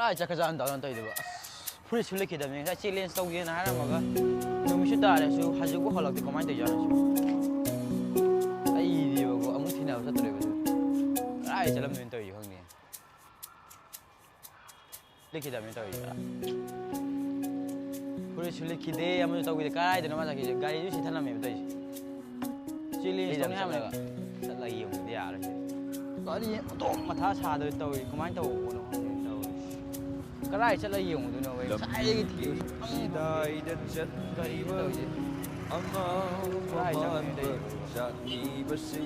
자카자 한다 한다 이거 풀이 줄리게 되면 자 챌린지 속에 나라 먹어 너무 싫다래서 가지고 헐럭데 그만 되잖아 지금 아이 이거 아무 티나 없었더라고 잘하면 된다 이 형님 이렇게 되면 또 이거 풀이 줄리게 돼 아무 또 이제 가야 되는 맞아 이제 가야 주시 타나면 또 챌린지 속에 하면 내가 살라 이용 돼 알아 아니 또 마타 사들 또 그만 또 cái này sẽ lấy dùng tụi nó về sai cái kiểu đời đất chất cây vơi âm cái này chẳng đi chặt đi bớt xí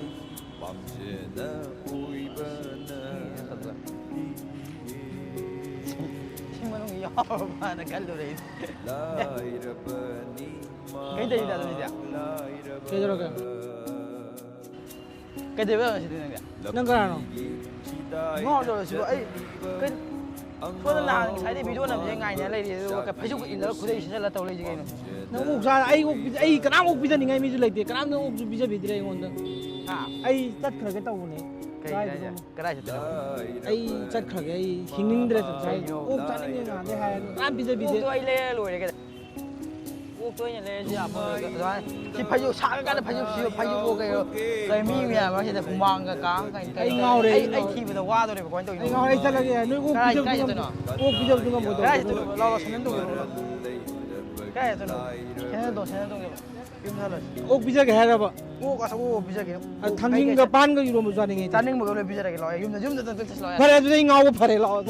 bằng chuyện đó vui bên thật rồi nhưng mà nó nghĩ mà nó cắt luôn đi cái gì là gì cái gì đó cái gì bây giờ sẽ thế này nâng cái nào ngon rồi chứ ấy cái Phương là sai đi video làm gì ngày này lấy thì cái Facebook in đó cứ đây sẽ là tàu lấy gì cái này nó ục ra ai cái nào ục bây giờ ngay bây giờ lấy thì cái nào nó ục bây giờ lấy ngon đó ai tất cả cái tàu này cái này sẽ ai tất cả cái hình hình đấy sai ục chắc là như nào thế hay ăn bây giờ tôi lấy rồi cái uk tôi nhận lấy gì à rồi thì phải dùng sáng cái phải dùng siêu phải dùng cái mi mía mà hiện tại cũng mang cái cá cái ngao đấy ai khi bây giờ qua rồi phải quan tôi ngao đấy chắc là cái nơi uk bây giờ chúng nó cái này tôi lo xem tôi cái này tôi xem tôi uk bây giờ cái hay là vậy uk sao uk bây giờ cái thằng ninh cái pan cái gì mà cho nên thằng ninh mà cái bây giờ cái lo dùng tôi lo phải là tôi ngao phải lo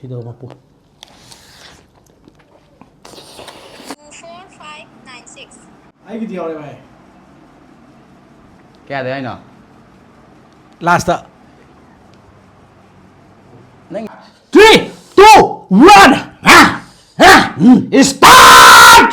Sido mapu. 24596. Ai cái điều này mày? cái đấy anh nào Last. 3, 2, 1. Start!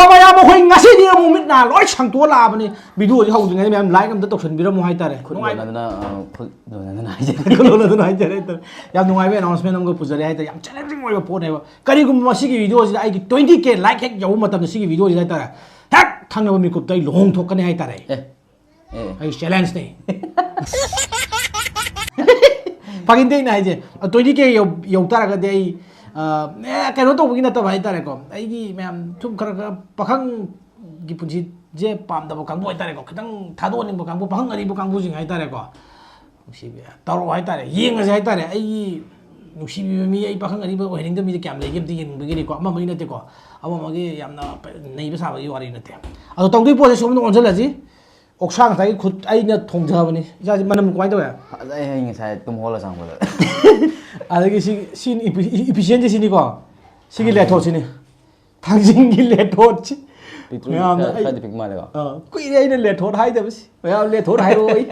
Mày à một hình ngã sĩ đi một mít nào nói chẳng tua là mà này bị đuổi hậu thì ngày mai em lái cầm tới tộc thần bị đâm hai ta này không ai nó nói gì cái lỗ là tôi nói chơi đấy em nói với announcement ông có phụ hai ta em challenge ngồi vào phone này cái này cũng mà xí cái video gì đấy 20k like hack dấu mà tầm xí cái video gì đấy ta hack thằng nào mình cụp tay lồng thuộc cái này hai ta này hay challenge này Pakin din na je 20k yo tara ka dei cái nó tôi cũng là vậy ta này còn ấy gì mà chúng cái pakang cái punchi je pam da pakang boy ta này còn cái thằng thà đôi nên pakang pakang ở đây pakang buji ngay ta này còn si be taro hay ta này yeng ngay ta này ấy nụ si mi ấy pakang ở đây boy hình đó mi cái làm lấy game tiền cái này còn mà mình nói còn mà cái làm nó này biết sao vậy vậy nói à tông đi bộ số nó còn rất là gì 옥상 사이 굿 아이냐 통자하니 이제 만나면 관도야 anh sai tum hole sang rồi 아 여기 신 이피시엔지 신이고 시기 레토치니 당신기 레토치 phải được mà được quỷ đây là letot hay rồi phải letot hay rồi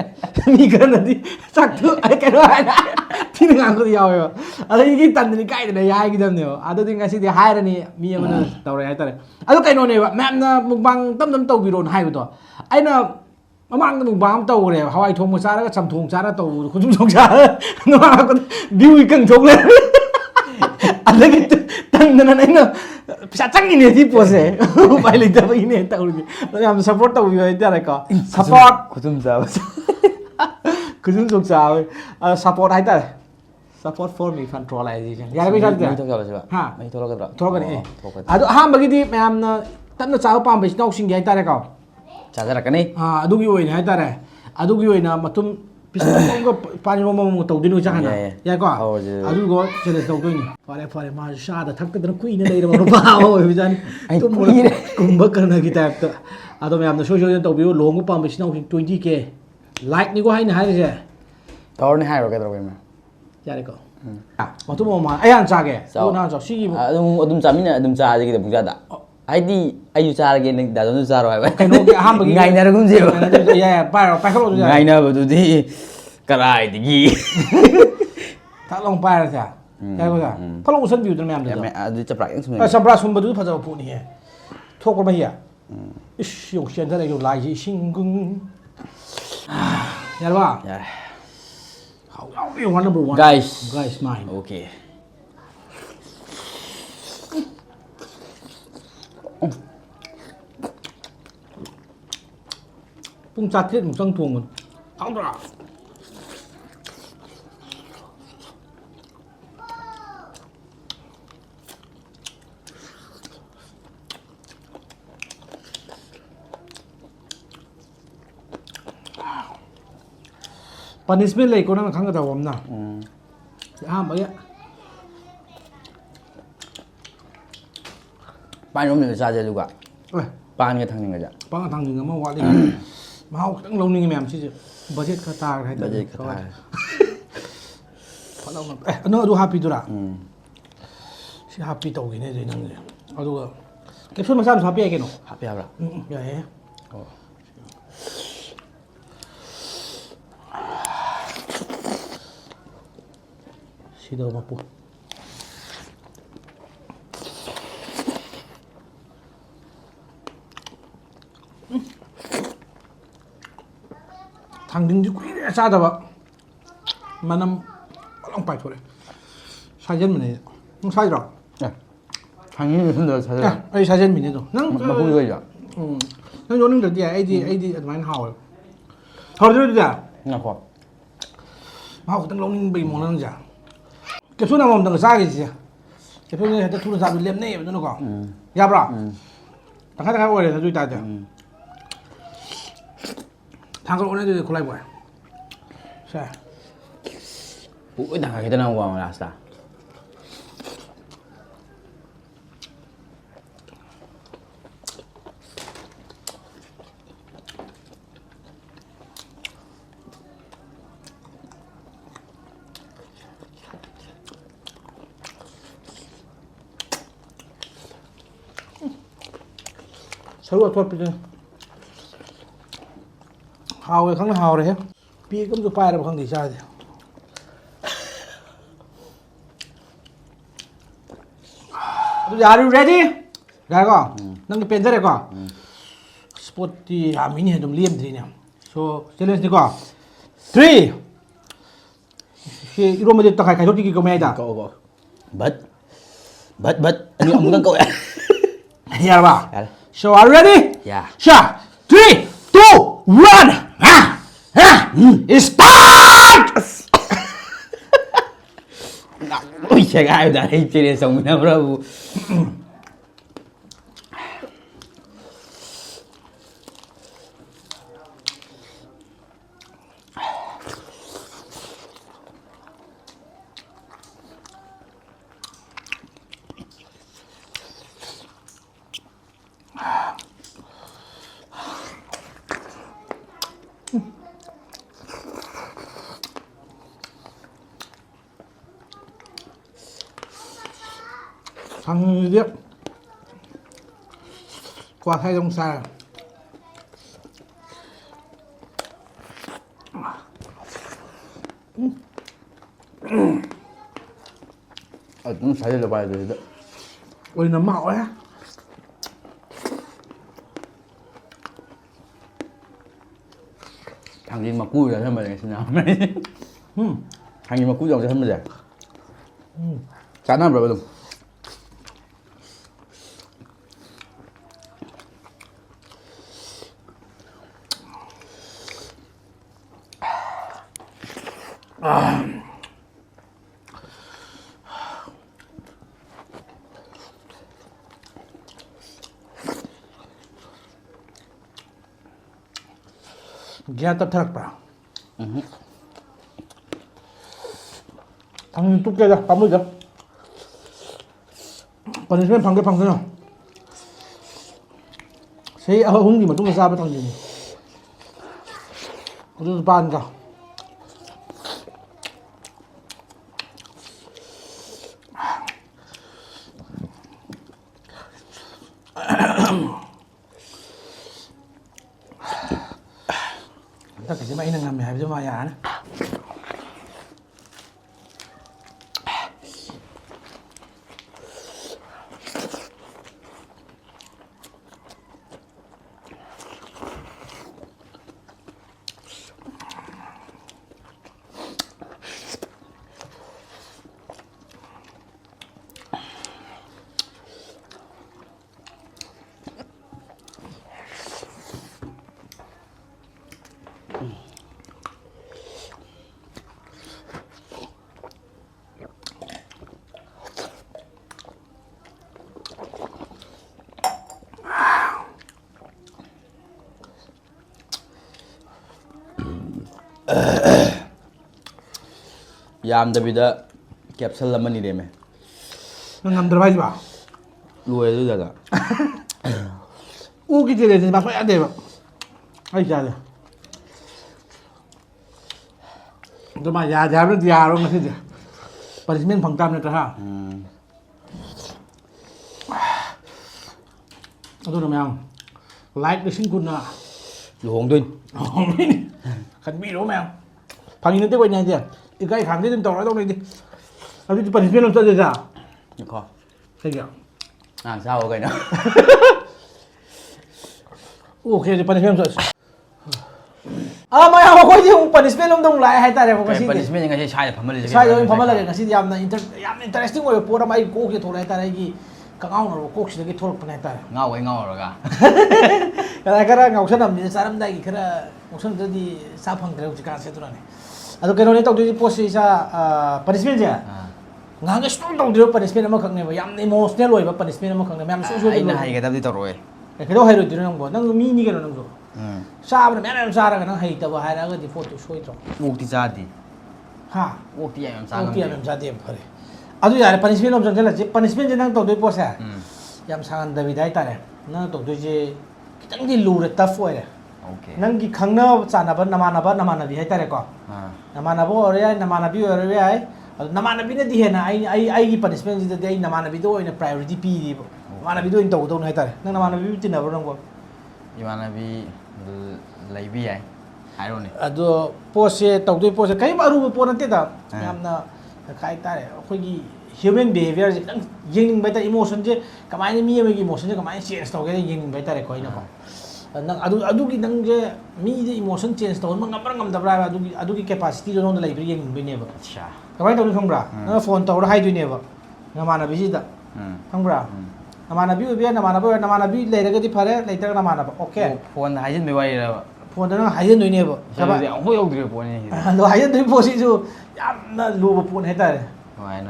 mi cái này đi sắc thứ ấy cái đó hay đấy thì đừng ăn cái gì rồi à đây cái tần này cái này hay cái đâu nhiều à tôi think cái hay rồi nè mi mà nó tàu này hay tao này à cái này vậy mẹ một bằng tâm tàu bị đồn hay rồi anh là mang cái bám tàu này Hawaii thùng một xa đó sầm thùng xa đó tàu không chúng thùng xa nó còn view cần thùng lên anh thấy cái tăng nên anh nó sẽ chắc cái này thì bữa sẽ phải lấy tàu cái này tàu này nó làm support tàu như thế này có support kutum sao kutum dục sao support hay ta support for me control lại gì chẳng bây giờ mấy thôi rồi ha mấy thôi rồi thôi cái này à đó ham cái gì mà tận nó sao pam bị nó sinh cái ta này có 찾아라까니 adugi oy na tare adugi oy na matum piston ko pani ro mo to dinu chana ya ko adu go chele to ko ni pare ma sha da thak da kui ne dei ro ba o bijan to mo kumba karna ki type to ado me amna social to bi long ko pam bi sino 20k like ni ko hai na hai je tawr ni hai ro ka tro ma ya de ko matum mo ma ayan cha ge ko na cho si adum chamin adum cha ji ki bu ja da 아이디 자라게 나도 자라 봐. 그노게 한번 가이나를 군지요. 예, 빨리 로 가이나 보두디 까라이디기. 다ลงไปแล้วจ้ะใช่ป่ะพอลงเส้นวิวตรงนั้น 야, 아주 잡라 양 숨. สัมปราชมบดูพระเจ้าพูดนี่ทุกคนมาเหี้ยอิชอยู่เชียนทะเลอยู่ลายชิงกึ่งยันว่า 야. เอาอยู่วัน number one Guys. guys mine 오케이. 뿡 짜릿 뭉sang tuồng ăn rồi punishment เลยก็นั่งข้างกับผมนะห้ามไปอ่ะ 빨리 오면 자제 누가? เอ้ย 빠는 게 당긴 거죠. ปังทางหนึ่งมาว่าเลยมาเอาตั้งลงนึงแม่มชิจิบัจเจตคาตาให้ บัจเจตคาตา เพราะเราเอ๊ะน้องดูฮาปี้ดูละชิฮาปี้ตัวกินได้ด้วยนั่งเลยเอาดูเก็บส่วนมาซ้ำฮาปี้ไอ้แกเนาะ 하피 하라. ใหญ่ชิโดมาปุ๊บทางดึงจุกนี่ซาดาวะมันน้ำลองไปทั่วเลยชาเย็นมันเนี่ยน้องชายหรอ 야. 당연히 흔들어 자제. ไอ้ชาเย็นมันเนี่ยตัวนั่ง 막 보는 거죠. นั่งโยนนึงเดี๋ยวไอ้ดีอันนั้นห่าวห่าวเดี๋ยวเดี๋ยว 나 봐. ห่าวตั้งลงนึงไปมองนั่งจ้ะเก็บส่วนน้ำมันตั้งซากี่สิเก็บส่วนนี้จะทุนซาเป็นเล่มนี่เป็นตัวนึกก่อนยาบละตั้งให้โอ้ยเลยดูตาจ้ะทางก็โอ้ยเลยคนไรบ่อยใช่ 뭐 나가게 되나 거 알았어. 서로가 도와주죠. 하우에 강나 하우래 해. 비금도 빠이라 강디 있어야 돼. Are you ready? Gago. Nang pendere ko. Spot di amin he dum liam dri ne. So challenge ni ko. 3. Si iro mo dito kay kayo tigi ko meida. Go. But ano ang mga ko? Yara ba? Yara. So are you ready? Yeah. Sha. 3, 2, 1. Start! Ui, 제가 아유 나 입질에 성민아 브라보. Thằng tiếp qua thay trong xa 좀 잘 들려봐야 돼. ôi nó mạo á 당신 막 구우자 하면 되겠냐? 당신 막 구우자 하면 돼. 짜나 브라보. ghe tập thật vào thằng 뚝 깨자 밥 먹자 còn đến bên phòng cái phòng thế nào sẽ ở húng gì mà chúng ta ra với thằng gì chúng ta ban cả ꯍꯟꯗꯛꯀꯤꯁꯤ ꯑꯩꯅ ꯉꯝꯃꯦ ꯍꯥꯏꯕꯁꯤ ꯃꯥ ꯌꯥꯔꯅꯤ ꯌꯥꯝꯗꯕꯤꯗ ꯀꯦꯞꯁꯜ ꯑꯃꯅꯤ ꯂꯦꯝꯃꯦ ꯅꯪ ꯉꯝꯗ꯭ꯔꯕ ꯍꯥꯏꯁꯤꯕ ꯂꯣꯏꯔꯦ ꯑꯗꯨꯗ 우기 젤리는 맛 봐야 돼요. 아이 잘. 그만 야 잡을 디아로 맛이지. 빠지면 방담을 다 하. 아도 명. 라이크 신군나. luồng tuyên Khẩn bị đúng không? Thằng nhìn tới quay này kìa. Cái cái khám đến tàu nó đâu này đi. Anh đi bật viên làm sao vậy sao? được không Thế kìa. làm sao cái nữa Ok thì punishment rồi. Mày học có gì không punishment không đông lại hay ta để có cái gì? punishment cái sai là phẩm lên Sai rồi phẩm là cái gì yam interesting rồi po mày cố cái thôi ta này cái ngao nó cố cái thôi cái này ta. ngao rồi cả cái này ngao sơn làm gì sao làm đây cái này ngao sơn cái gì sao phăng cái cái sẽ thôi này. Cái này tao đi post sa punishment chứ. Ngang cái store tao đi punishment mà khăng này mà yam emotional rồi và punishment mà khăng này yam số anh hay cái tập đi tao rồi cái đó hay rồi thì nó không có nó mini cái nó không có sao mà mẹ em sao ra cái nó hay tao hay là cái photo show rồi buộc thì ra thì ha buộc thì em sao buộc thì em sao thì em phải 아주 야 punishment 없잖아 제 punishment 는 또 되고 보세 얌 상한 다비 다이다네 나또 되지 기장디 루레 타포에 ok ನಂಗೆ ಖಂಗ್ನ ಚಾನಬ ನಮಾನಬಿ ಹೇಳ್ತಾರೆ ಕೋ ನಮಾನಬ ಒರೆ ನಮಾನಬಿ ಒರೆ I ನಮಾನಬಿನ ದಿಹೆನ ಐಗಿ punishment ಇದ್ದದೆ I ನಮಾನಬಿದು ಒಯ್ನ priority ಪೀದಿಬ ನಮಾನಬಿದು ಇನ್ ತಗೋದೌನ ಹೇಳ್ತಾರೆ ನಂಗೆ ನಮಾನಬಿ ತಿನ್ನಬ ನಂಗೋ imanabí lấy bi ai hai rồi này ಅದು ಪೋಸೆ ತೌದೊಯ್ ಪೋಸೆ ಕೈ ಅರುಬ ಪೋ ನಂತೆದ ꯌꯥꯝꯅ ꯀꯥꯏ ꯇꯥꯔꯦ ꯑꯩꯈꯣꯏꯒꯤ ꯍ꯭ꯌꯨꯃꯦꯟ ꯕꯤꯍꯦꯕꯤꯌꯔꯁꯦ ꯈꯤꯇꯪ ꯌꯦꯡꯅꯤꯡꯕ ꯍꯥꯏꯇꯥꯔꯦ ꯏꯃꯣꯁꯟꯁꯦ ꯀꯃꯥꯏꯅ ꯃꯤ ꯑꯃꯒꯤ ꯏꯃꯣꯁꯟꯁꯦ ꯀꯃꯥꯏꯅ ꯆꯦꯟꯖ ꯇꯧꯒꯦ ꯌꯦꯡꯅꯤꯡꯕ ꯍꯥꯏꯇꯥꯔꯦꯀꯣ ꯑꯩꯅꯀꯣ ꯅꯪ ꯑꯗꯨꯒꯤ ꯅꯪꯁꯦ ꯃꯤꯁꯦ ꯏꯃꯣꯁꯟ ꯆꯦꯟꯖ ꯇꯧꯍꯟꯕ ꯉꯝꯕ꯭ꯔꯥ ꯉꯝꯗꯕ꯭ꯔꯥ ꯍꯥꯏꯕ ꯑꯗꯨꯒꯤ ꯀꯦꯄꯥꯁꯤꯇꯤꯗꯣ ꯅꯉꯣꯟꯗ ꯂꯩꯕ꯭ꯔꯥ ꯌꯦꯡꯅꯤꯡꯕꯩꯅꯦꯕ ꯀꯃꯥꯏꯅ ꯇꯧꯅꯤ ꯈꯪꯕ꯭ꯔꯥ ꯅꯪ ꯐꯣꯟ ꯇꯧꯔ ꯍꯥꯏꯗꯣꯏꯅꯦꯕ ꯅꯃꯥꯟꯅꯕꯤꯁꯤꯗ ꯈꯪꯕ꯭ꯔꯥ ꯅꯃꯥꯟꯅꯕꯤ ꯑꯣꯏꯕ ꯌꯥꯏ ꯅꯃꯥꯟꯅꯕꯤ ꯂꯩꯔꯒꯗꯤ ꯐꯔꯦ ꯂꯩꯇ꯭ꯔꯒ ꯅꯃꯥꯟꯅꯕ ꯑꯣꯀꯦ phone 하이젠 와이라 ꯐꯣꯟꯗ ꯅꯪ ꯍꯥꯏꯖꯟꯗꯣꯏꯅꯦꯕ 저기 아무 여기를 보내 ꯑꯗꯣ ꯍꯥꯏꯖꯟꯗꯣꯏ ꯄꯣꯠꯁꯤꯁꯨ ꯌꯥꯝꯅ ꯂꯨꯕ ꯄꯣꯠ ꯍꯥꯏꯇꯥꯔꯦ 와이나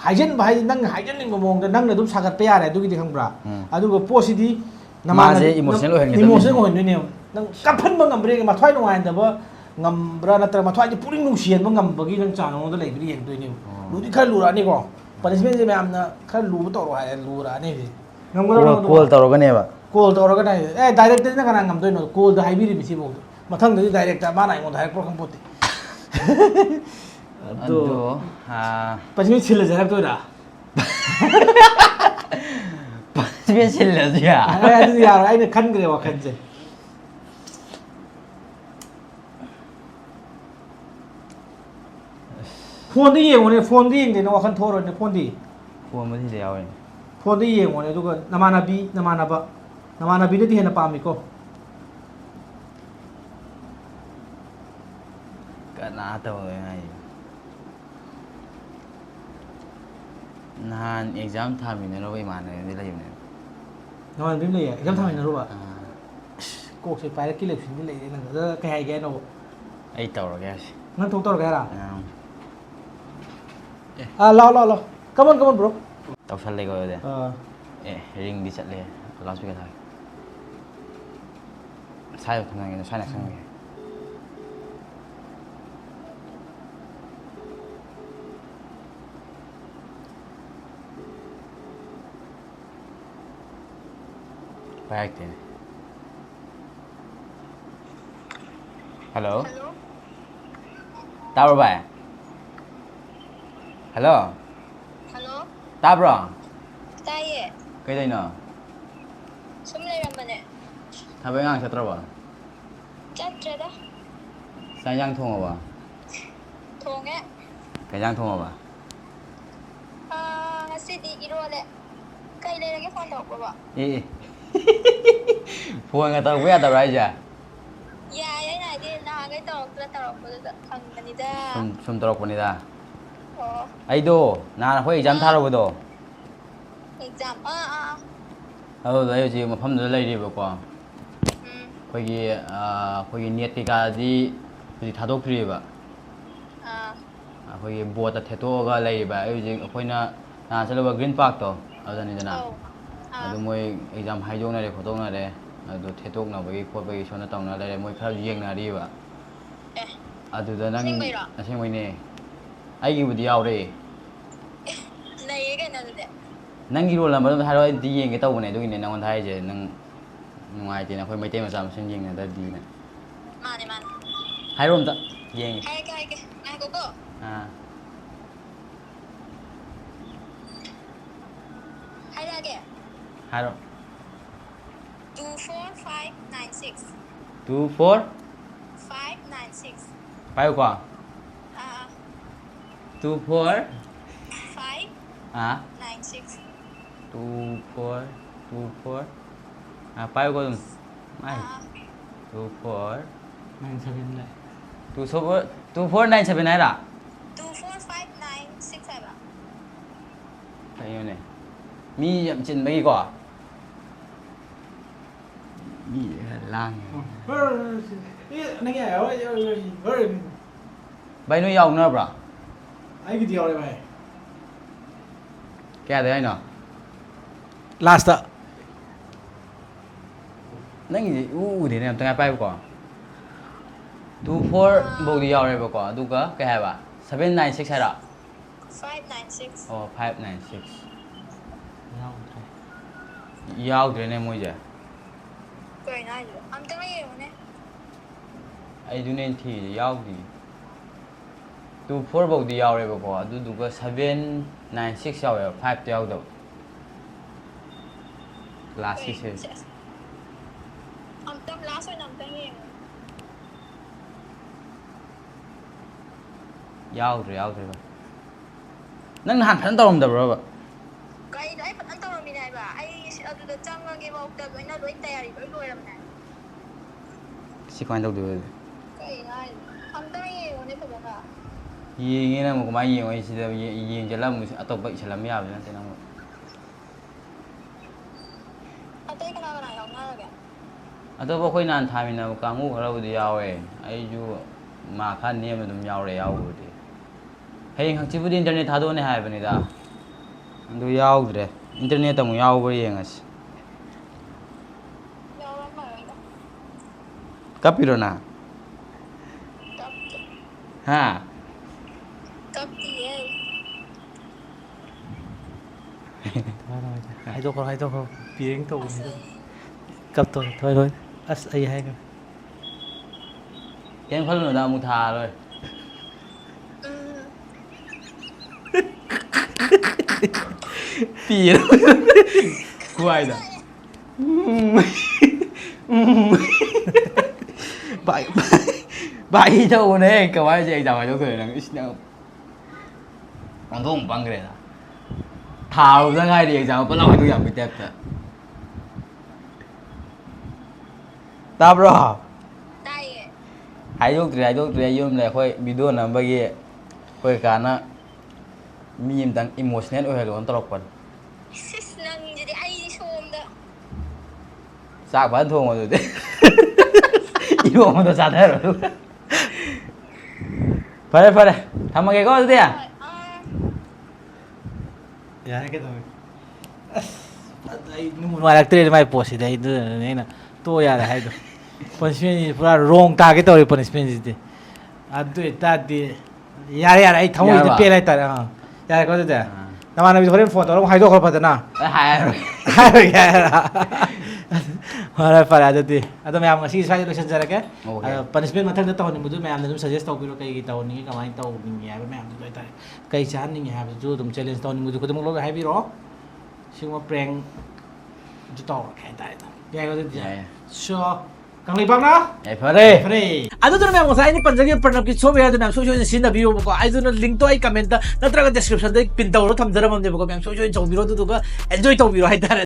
하이젠 바이 năng 하이젠인 거 뭔가 năng 좀 사gat 빼야래 누구디 강브라 아두고 포시디 마제 이모션을 행해 이모션 거 있느냐 능 까픈 번 감브레 마 트와이 농아인데 뭐 감브라 나트라 마 트와이 뿌링 농시엔 뭐 감버기 좀 짜노도 레비리 엔도이니 루디 칼 루라니고 퍼니스멘트 매암나 칼 루부 떠로 하야 루라니 콜 떠러가네바 콜 떠러가 나이 에 다이렉트는 가난 감도이노 콜도 하이비리 비시 보고 마탕도 다이렉트 마나 이모 다이렉트 프로그램 보티 Aduh, 빠지면 질러잖아 또다. 빠지면 질러지야. 아니, 야, 아니 간 그래 와 간제. 폰도 이용원에 폰도 이용돼 너 간 토로네 폰도. 폰 뭐지 돼요? 폰도 이용원에 누가 나마나비는 뒤에나 빠미고. Kana tao ngay. Nahan exam thamin nó vậy mà này đi lấy này. Nó làm phim này exam tham này rồi à? Cô sẽ phải cái lịch trình đi lấy này cái hay cái nào? Ai tao rồi cái. Nó thuộc tao cái nào? Lo. Come on bro. Tao sẵn lấy rồi đấy. Ring đi sẵn lấy. Last week thôi. Sai rồi thằng này nó sai này sang này. Baik deh. Halo. Tahu apa? Halo. Halo. Tahu bro? Taye. Cái gì nữa? Sumle ramane. Thằng bên ngang sẽ trâu à? Chatrada. ꯆꯥꯛ ꯊꯣꯡꯉꯕ ꯊꯣꯡꯉꯦ ꯀꯩ ꯏꯟꯖꯥꯡ ꯊꯣꯡꯉꯕ ꯉꯁꯤꯗꯤ ꯏꯔꯣꯜꯂꯦ ꯀꯩ ꯂꯩꯔꯒꯦ ꯐꯣꯟ ꯇꯧꯔꯛꯄ꯭ꯔꯣ ꯑꯦ ꯐꯣꯟꯒ ꯇꯧꯔꯛꯄ ꯌꯥꯗꯕ꯭ꯔꯥ ꯍꯥꯏꯁꯦ ꯌꯥꯏ ꯑꯩꯅ ꯍꯥꯏꯗꯤ ꯅꯍꯥꯟꯒꯩ ꯇꯧꯔꯛꯄꯗꯨꯗ ꯍꯪꯕꯅꯤꯗ ꯁꯨꯝ ꯇꯧꯔꯛꯄꯅꯤꯗ ꯑꯣ ꯑꯩꯗꯣ ꯅꯍꯥꯟ ꯑꯩꯈꯣꯏ ꯑꯦꯛꯖꯥꯝ ꯊꯥꯔꯨꯕꯗꯣ ꯑꯦꯛꯖꯥꯝ ꯑꯗꯨꯗꯣ ꯑꯩ ꯍꯧꯖꯤꯛ ꯃꯐꯝꯗꯨꯗ ꯂꯩꯔꯤꯕꯀꯣ ꯎꯝ ꯑꯩꯈꯣꯏꯒꯤ ꯅꯦꯠ ꯀꯩꯀꯥꯗꯤ ꯍꯧꯖꯤꯛ ꯊꯥꯗꯣꯛꯇ꯭ꯔꯤꯑꯕ ꯑꯩꯈꯣꯏꯒꯤ ꯕꯣꯠꯇ ꯊꯦꯠꯇꯣꯛꯑꯒ ꯂꯩꯔꯤꯕ ꯑꯩ ꯍꯧꯖꯤꯛ ꯑꯩꯈꯣꯏꯅ ꯅꯍꯥꯟ ꯆꯠꯂꯨꯕ ꯒ꯭ꯔꯤꯟ ꯄꯥꯔꯛꯇꯣ ꯑꯗꯨꯗꯅꯤꯗꯅ ꯑꯧ ꯑꯗꯨ ꯃꯣꯏ ꯑꯦꯛꯖꯥꯝ ꯍꯥꯏꯗꯣꯛꯅꯔꯦ ꯈꯣꯠꯇꯣꯛꯅꯔꯦ ꯑꯗꯨ ꯊꯦꯠꯇꯣꯛꯅꯕꯒꯤ ꯈꯣꯠꯄꯒꯤ ꯁꯣꯝꯗ ꯇꯧꯅ ꯂꯩꯔꯦ ꯃꯣꯏ ꯈꯔꯁꯨ ꯌꯦꯡꯅꯔꯤꯕ ꯑꯦ ꯑꯗꯨꯗ ꯅꯪ ꯑꯁꯦꯡꯕꯩꯔꯣ ꯑꯁꯦꯡꯕꯩꯅꯦ ꯑꯩꯒꯤꯕꯨꯗꯤ ꯌꯥꯎꯔꯦ ꯅꯩꯌꯦ ꯀꯩꯅꯣ ꯑꯗꯨꯗꯤ ꯅꯪꯒꯤ ꯔꯣꯜ ꯅꯝꯕꯔ ꯑꯝꯇ ꯍꯥꯏꯔꯛꯑꯣ ꯑꯩꯗꯤ ꯌꯦꯡꯒꯦ ꯇꯧꯕꯅꯦ ꯑꯗꯨꯒꯤꯅꯦ ꯅꯪꯉꯣꯟꯗ ꯍꯥꯏꯔꯤꯁꯦ ꯅꯪ ꯅꯨꯡꯉꯥꯏꯇꯦꯅ ꯑꯩꯈꯣꯏ ꯃꯩꯇꯩ ꯃꯆꯥ ꯃꯁꯦꯟ ꯌꯦꯡꯅꯗ꯭ꯔꯗꯤꯅ ꯃꯥꯅꯦ ꯍꯥꯏꯔꯣ ꯑꯝꯇ ꯌꯦꯡꯒꯦ ꯍꯥꯏꯔꯛꯀꯦ ꯉꯥꯏꯈꯣꯀꯣ ꯑꯥ ꯍꯥꯏꯔꯛꯑꯒꯦ ꯍꯥꯏꯔꯣ 24596 24 596 ꯄꯥꯏꯌꯨꯀꯣ 24 596 24 ꯄꯥꯏꯌꯨꯀꯣ ꯑꯗꯨꯝ ꯃꯥꯏ 24 97 ꯂꯩ 2497 ꯍꯥꯏꯔ 24596 ꯍꯥꯏꯕ ꯀꯩꯅꯣꯅꯦ ꯃꯤ ꯌꯥꯝ ꯆꯤꯟꯕꯒꯤꯀꯣ ꯃꯤ ꯈꯔ ꯂꯥꯡꯉꯦ ꯚꯥꯏ ꯅꯣꯏ ꯌꯥꯎꯅꯕ꯭ꯔꯥ ꯑꯩꯒꯤꯗꯤ ꯌꯥꯎꯔꯦ ꯚꯥꯏ ꯀꯌꯥꯗ ꯍꯥꯏꯅꯣ ꯂꯥꯁꯇ ꯅꯪꯒꯤꯗꯤ ꯎꯗꯦꯅꯦ ꯑꯝꯇ ꯄꯥꯏꯕꯀꯣ 24 ꯐꯥꯎꯗꯤ ꯌꯥꯎꯔꯦꯕꯀꯣ ꯑꯗꯨꯒ ꯀꯩ ꯍꯥꯏꯕ 796 ꯍꯥꯏꯔꯣ 596 ꯑꯣ 596 ꯌꯥꯎꯗ꯭ꯔꯦ ꯌꯥꯎꯗ꯭ꯔꯦꯅꯦ ꯃꯣꯏꯁꯦ ꯀꯩꯅꯣ ꯍꯥꯏꯁꯤꯕꯣ ꯑꯝꯇꯪꯒ ꯌꯦꯡꯉꯨꯅꯦ ꯑꯩꯗꯨꯅꯦ ꯊꯤꯔꯤꯁꯦ ꯌꯥꯎꯗꯦ 24 ꯐꯥꯎꯗꯤ ꯌꯥꯎꯔꯦꯕꯀꯣ ꯑꯗꯨꯗꯨꯒ 796 ꯌꯥꯎꯋꯦꯕ 5ꯇ ꯌꯥꯎꯗꯕ ꯂꯥꯁꯀꯤꯁꯦ ꯑꯝꯇꯪ ꯂꯥꯁ ꯑꯣꯏꯅ ꯑꯝꯇꯪ ꯌꯦꯡꯉꯨꯅꯦ ꯌꯥꯎꯗ꯭ꯔꯦ ꯚꯥꯏ ꯅꯪ ꯅꯍꯥꯟ ꯐꯖꯅ ꯇꯧꯔꯝꯗꯕ꯭ꯔꯕ ꯀꯩꯅꯣ ꯑꯩ ꯐꯖꯅ ꯇꯧꯔꯝꯃꯤꯅꯦ ꯍꯥꯏꯕ ꯑꯩ ꯑꯗꯨꯗ ꯆꯪꯉꯒꯦꯐꯥꯎꯗ ꯂꯣꯏ ꯇꯌꯥꯔꯤ ꯂꯣꯏꯔꯕꯅꯦ ꯁꯤ ꯀꯃꯥꯏꯅ ꯇꯧꯗꯣꯏꯕ ꯑꯗꯨꯗꯤ ꯀꯩꯅꯣ ꯍꯥꯏꯁꯤꯕꯣ ꯑꯝꯇꯪ ꯌꯦꯡꯉꯨꯅꯦ ꯐꯖꯅ ꯌꯦꯡꯉꯦꯅ ꯑꯃꯨꯛ ꯀꯃꯥꯏꯅ ꯌꯦꯡꯉꯣ ꯑꯩ ꯁꯤꯗ ꯌꯦꯡꯁꯤꯜꯂ ꯑꯃꯨꯛ ꯑꯇꯣꯞꯄ ꯏꯁꯜꯂꯝꯕ ꯌꯥꯕꯁꯨ ꯅꯠꯇꯦ ꯅꯪꯕꯨ ꯑꯇꯩ ꯀꯅꯥ ꯌꯥꯎꯅꯔꯒꯦ ꯑꯇꯣꯞꯄ ꯑꯩꯈꯣꯏ ꯅꯍꯥꯟ ꯊꯥꯃꯤꯟꯅꯕ ꯀꯥꯡꯕꯨ ꯈꯔꯕꯨꯗꯤ ꯌꯥꯎꯋꯦ ꯑꯩꯁꯨ ꯃꯥ ꯈꯔ ꯅꯦꯝꯕ ꯑꯗꯨꯝ ꯌꯥꯎꯔꯦ ꯌꯥꯎꯕꯕꯨꯗꯤ ꯍꯌꯦꯡ ꯍꯪꯆꯤꯠꯄꯨꯗꯤ ꯏꯟꯇꯔꯅꯦꯠ ꯊꯥꯗꯣꯛꯑꯅꯤ ꯍꯥꯏꯕꯅꯤꯗ ꯑꯗꯨ ꯌꯥꯎꯗ꯭ꯔꯦ ꯏꯟꯇꯔꯅꯦꯠꯇ ꯑꯃꯨꯛ ꯌꯥꯎꯕ꯭ꯔꯥ ꯌꯦꯡꯉꯁꯤ ꯌꯥꯎꯔꯝꯃꯔꯣꯏꯗ ꯀꯞꯄꯤꯔꯣ ꯅꯪ ꯀꯞꯇꯦ ꯍꯥ ꯀꯞꯇꯤꯌꯦ ꯍꯥꯏꯗꯣꯛꯈ꯭ꯔꯣ ꯄꯤꯌꯦꯡ ꯑꯁ ꯇꯧꯕꯅꯤ ꯑꯩ ꯀꯞꯇꯣꯔꯦ ꯊꯣꯏ ꯑꯁ ꯑꯩ ꯍꯥꯏꯈ꯭ꯔꯦ ꯀꯩꯝ ꯈꯜꯂꯨꯅꯨꯗ ꯑꯃꯨꯛ ꯊꯥꯔ ꯂꯣꯏꯔꯦ ꯎꯝ ꯄꯤꯔ ꯈꯨꯍꯥꯏꯗꯣ ꯐꯥꯒꯤ ꯇꯧꯕꯅꯦ ꯀꯃꯥꯏꯅ ꯑꯦꯛꯖꯥꯝ ꯍꯥꯏꯗꯣꯛꯇꯣꯏꯅꯣ ꯅꯪ ꯏꯁ ꯅꯪ ꯑꯣꯟꯊꯣꯛ ꯄꯪꯒ꯭ꯔꯦꯗ ꯊꯥꯔꯨꯕꯗ ꯉꯥꯏꯔꯤ ꯑꯦꯛꯖꯥꯝ ꯄꯨꯂꯞ ꯍꯥꯏꯗꯣꯛ ꯌꯥꯕꯒꯤ ꯇꯥꯏꯞꯇ ꯇꯥꯕ꯭ꯔꯣ ꯇꯥꯏꯌꯦ ꯍꯥꯏꯗꯣꯛꯇ꯭ꯔꯦ ꯌꯨꯝꯗ ꯑꯩꯈꯣꯏ ꯚꯤꯗꯤꯑꯣ ꯅꯝꯕꯒꯤ ꯑꯩꯈꯣꯏ ꯀꯥꯅ ꯃꯤ ꯑꯃꯇꯪ ꯏꯃꯣꯁꯅꯦꯜ ꯑꯣꯏꯍꯜꯂꯣꯅ ꯇꯧꯔꯛꯄꯅꯤ ꯁꯤꯁ ꯅꯪꯁꯤꯗꯤ ꯑꯩꯗꯤ ꯁꯣꯝꯗ ꯆꯥꯛ ꯐꯖꯅ ꯊꯣꯡꯉꯣ ꯑꯗꯨꯗꯤ ꯏꯔꯣꯝꯕꯗꯣ ꯆꯥꯊꯔꯣ ꯑꯗꯨꯒ ꯐꯔꯦ ꯊꯝꯃꯒꯦꯀꯣ ꯑꯗꯨꯗꯤ ꯍꯣꯏ ꯌꯥꯔꯦ ꯀꯩꯗꯧꯔꯒꯦ ꯑꯁ ꯑꯩ ꯅꯨꯡꯉꯥꯏꯔꯛꯇ꯭ꯔꯦ ꯃꯥꯏ ꯄꯣꯠꯁꯤꯗꯤ ꯑꯗꯨꯅꯅꯦ ꯑꯩꯅ ꯇꯣꯛ ꯌꯥꯔꯦ ꯍꯥꯏꯗꯣ ꯄꯅꯤꯁꯃꯦꯟꯁꯤ ꯄꯨꯔꯥ ꯔꯣꯡ ꯇꯥꯒꯦ ꯇꯧꯔꯤ ꯄꯅꯤꯁꯃꯦꯟꯁꯤꯗꯤ ꯑꯗꯨ ꯑꯣꯏꯇꯥꯔꯗꯤ ꯌꯥꯔꯦ ꯑꯩ ꯊꯃꯣꯏꯁꯤꯗꯤ ꯌꯥꯔꯕ ꯄꯦꯜꯂꯦ ꯍꯥꯏꯇꯥꯔꯦ ꯌꯥꯔꯦꯀꯣ ꯑꯗꯨꯗꯤ ꯅꯃꯥꯟꯅꯕꯤꯗ ꯍꯣꯔꯦꯟ ꯐꯣꯟ ꯇꯧꯔꯒ ꯍꯥꯏꯗꯣꯛꯈ꯭ꯔꯣ ꯐꯖꯅ ꯍꯥꯏꯔꯣꯏ ꯍꯥꯏꯔꯣꯏꯒꯦ ꯐꯔꯦ ꯑꯗꯨꯗꯤ ꯑꯗꯣ ꯃꯌꯥꯝ ꯉꯁꯤ ꯁ꯭ꯋꯥꯏꯗ ꯂꯣꯏꯁꯤꯟꯖꯔꯒꯦ ꯑꯣꯀꯦ ꯄꯅꯤꯁꯃꯦꯟ ꯃꯊꯪꯗ ꯇꯧꯍꯟꯅꯤꯡꯕꯗꯨ ꯃꯌꯥꯝꯅ ꯑꯗꯨꯝ ꯁꯖꯦꯁ ꯇꯧꯕꯤꯔꯣ ꯀꯩ ꯇꯧꯍꯟꯅꯤꯡꯉꯤ ꯀꯃꯥꯏꯅ ꯇꯧꯅꯤꯡꯉꯤ ꯍꯥꯏꯕ ꯃꯌꯥꯝꯗꯨ ꯍꯥꯏꯇꯥꯔꯦ ꯀꯩ ꯆꯥꯍꯟꯅꯤꯡꯉꯤ ꯍꯥꯏꯕꯗꯨꯁꯨ ꯑꯗꯨꯝ ꯆꯦꯂꯦꯟꯖ ꯇꯧꯍꯟꯅꯤꯡꯕꯗꯨ ꯈꯨꯗꯤꯡꯃꯛ ꯂꯣꯏꯅ ꯍꯥꯏꯕꯤꯔꯛꯑꯣ ꯁꯤꯒꯨꯝꯕ ꯄ꯭ꯔꯦꯡꯁꯨ ꯇꯧꯔꯒꯦ ꯍꯥꯏꯇꯥꯔꯦ ꯌꯥꯏꯀꯣ ꯑꯗꯨꯗꯤ ꯌꯥꯏ ꯁꯣ ꯀꯪꯂꯩꯄꯥꯛꯅ ꯐꯔꯦ ꯐꯔꯦ ꯑꯗꯨꯗꯨꯅ ꯃꯌꯥꯝ ꯉꯁꯥꯏ ꯑꯩꯅ ꯄꯟꯖꯈꯤꯕ ꯄ꯭ꯔꯅꯕꯀꯤ ꯁꯣꯞ ꯍꯦꯌꯔꯗꯨ ꯃꯌꯥꯝ ꯁꯣꯏ ꯁꯣꯏꯅ ꯁꯤꯖꯤꯟꯅꯕꯤꯌꯣꯕꯀꯣ ꯑꯩꯗꯨꯅ ꯂꯤꯡꯛꯇꯣ ꯑꯩ ꯀꯃꯦꯟꯇ ꯅꯠꯇ꯭ꯔꯒ ꯗꯦꯁꯀ꯭ꯔꯤꯞꯁꯟꯗ ꯄꯤꯟ ꯇꯧꯔꯒ ꯊꯝꯖꯔꯝꯃꯕꯅꯦꯕꯀꯣ ꯃꯌꯥꯝ ꯁꯣꯏ ꯁꯣꯏꯅ ꯇꯧꯕꯤꯔꯣ ꯑꯗꯨꯗꯨꯒ ꯑꯦꯟꯖꯣꯏ ꯇꯧꯕꯤꯔꯣ ꯍꯥꯏꯇꯥꯔꯦ